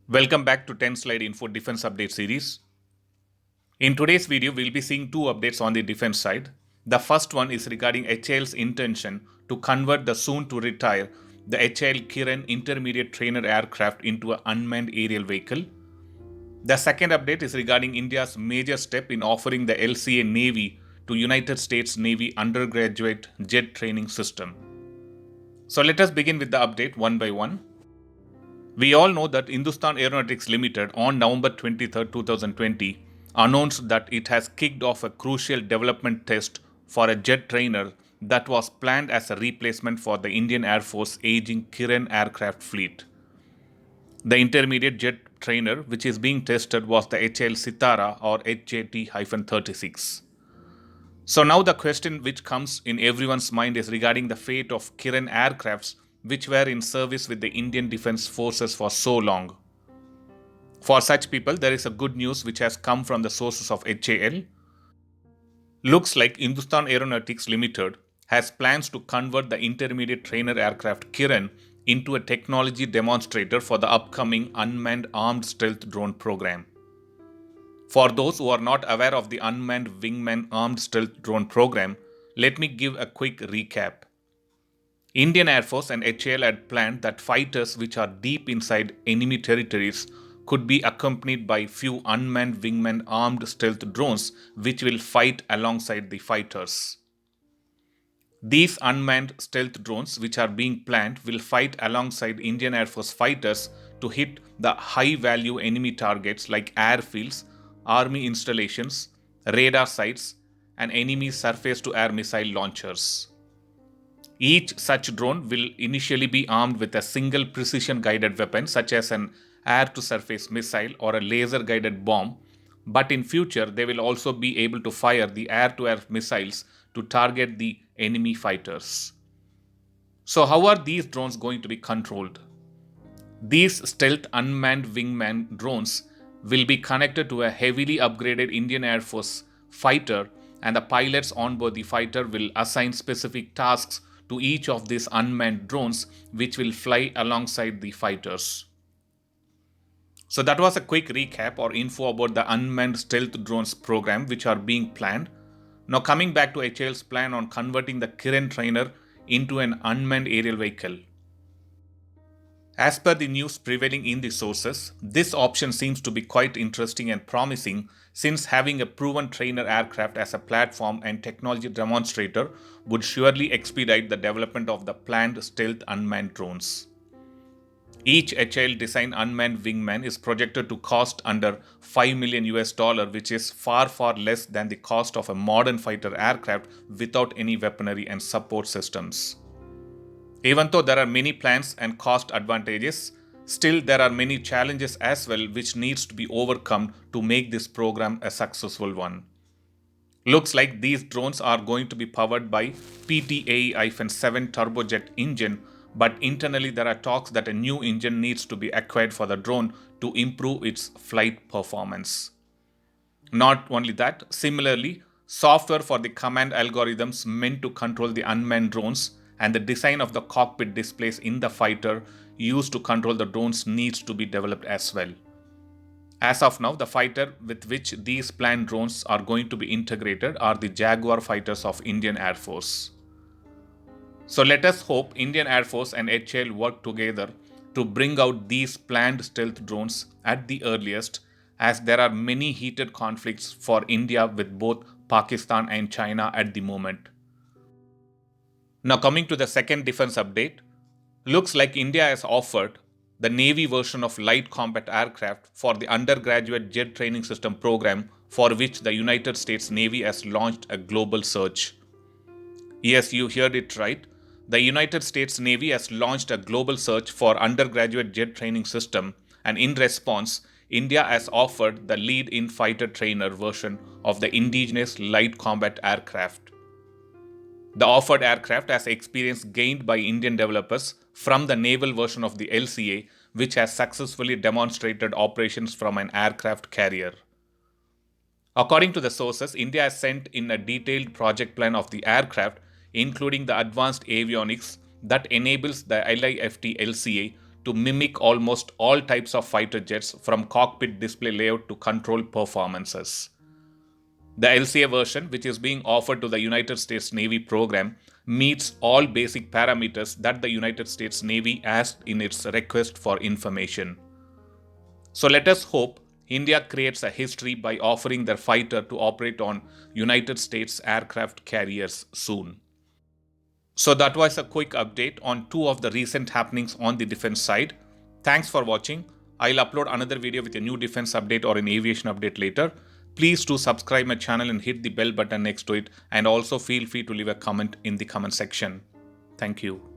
Welcome back to 10 Slide Info Defense Update series. In today's video, we'll be seeing two updates on the defense side. The first one is regarding HAL's intention to convert the soon to retire the HAL Kiran Intermediate Trainer aircraft into an unmanned aerial vehicle. The second update is regarding India's major step in offering the LCA Navy to United States Navy undergraduate jet training system. So let us begin with the update one by one. We all know that Hindustan Aeronautics Limited on November 23, 2020 announced that it has kicked off a crucial development test for a jet trainer that was planned as a replacement for the Indian Air Force aging Kiran aircraft fleet. The intermediate jet trainer which is being tested was the HAL Sitara or HJT-36. So now the question which comes in everyone's mind is regarding the fate of Kiran aircrafts which were in service with the Indian Defence Forces for so long. For such people, there is a good news which has come from the sources of HAL. Looks like Hindustan Aeronautics Limited has plans to convert the intermediate trainer aircraft Kiran into a technology demonstrator for the upcoming unmanned armed stealth drone program. For those who are not aware of the unmanned wingman armed stealth drone program, let me give a quick recap. Indian Air Force and HAL had planned that fighters which are deep inside enemy territories could be accompanied by few unmanned wingman armed stealth drones which will fight alongside the fighters. These unmanned stealth drones which are being planned will fight alongside Indian Air Force fighters to hit the high value enemy targets like airfields, army installations, radar sites, and enemy surface to air missile launchers. Each such drone will initially be armed with a single precision guided weapon such as an air to surface missile or a laser guided bomb, but in future they will also be able to fire the air to air missiles to target the enemy fighters. So how are these drones going to be controlled? These stealth unmanned wingman drones will be connected to a heavily upgraded Indian Air Force fighter, and the pilots on board the fighter will assign specific tasks to each of these unmanned drones which will fly alongside the fighters. So that was a quick recap or info about the unmanned stealth drones program which are being planned. Now coming back to HAL's plan on converting the Kiran trainer into an unmanned aerial vehicle. As per the news prevailing in the sources, this option seems to be quite interesting and promising since having a proven trainer aircraft as a platform and technology demonstrator would surely expedite the development of the planned stealth unmanned drones. Each HAL design unmanned wingman is projected to cost under $5 million which is far less than the cost of a modern fighter aircraft without any weaponry and support systems. Even though there are many plans and cost advantages, still there are many challenges as well which needs to be overcome to make this program a successful one. Looks like these drones are going to be powered by PTAE-7 turbojet engine, but internally there are talks that a new engine needs to be acquired for the drone to improve its flight performance. Not only that, similarly, software for the command algorithms meant to control the unmanned drones and the design of the cockpit displays in the fighter used to control the drones needs to be developed as well. As of now, the fighter with which these planned drones are going to be integrated are the Jaguar fighters of Indian Air Force. So let us hope Indian Air Force and HAL work together to bring out these planned stealth drones at the earliest, as there are many heated conflicts for India with both Pakistan and China at the moment. Now coming to the second defense update, looks like India has offered the Navy version of light combat aircraft for the undergraduate jet training system program for which the United States Navy has launched a global search. Yes, you heard it right. The United States Navy has launched a global search for undergraduate jet training system, and in response, India has offered the lead-in fighter trainer version of the indigenous light combat aircraft. The offered aircraft has experience gained by Indian developers from the naval version of the LCA, which has successfully demonstrated operations from an aircraft carrier. According to the sources, India has sent in a detailed project plan of the aircraft, including the advanced avionics that enables the LIFT LCA to mimic almost all types of fighter jets from cockpit display layout to control performances. The LCA version, which is being offered to the United States Navy program, meets all basic parameters that the United States Navy asked in its request for information. So let us hope India creates a history by offering their fighter to operate on United States aircraft carriers soon. So that was a quick update on two of the recent happenings on the defense side. Thanks for watching. I'll upload another video with a new defense update or an aviation update later. Please do subscribe my channel and hit the bell button next to it, and also feel free to leave a comment in the comment section. Thank you.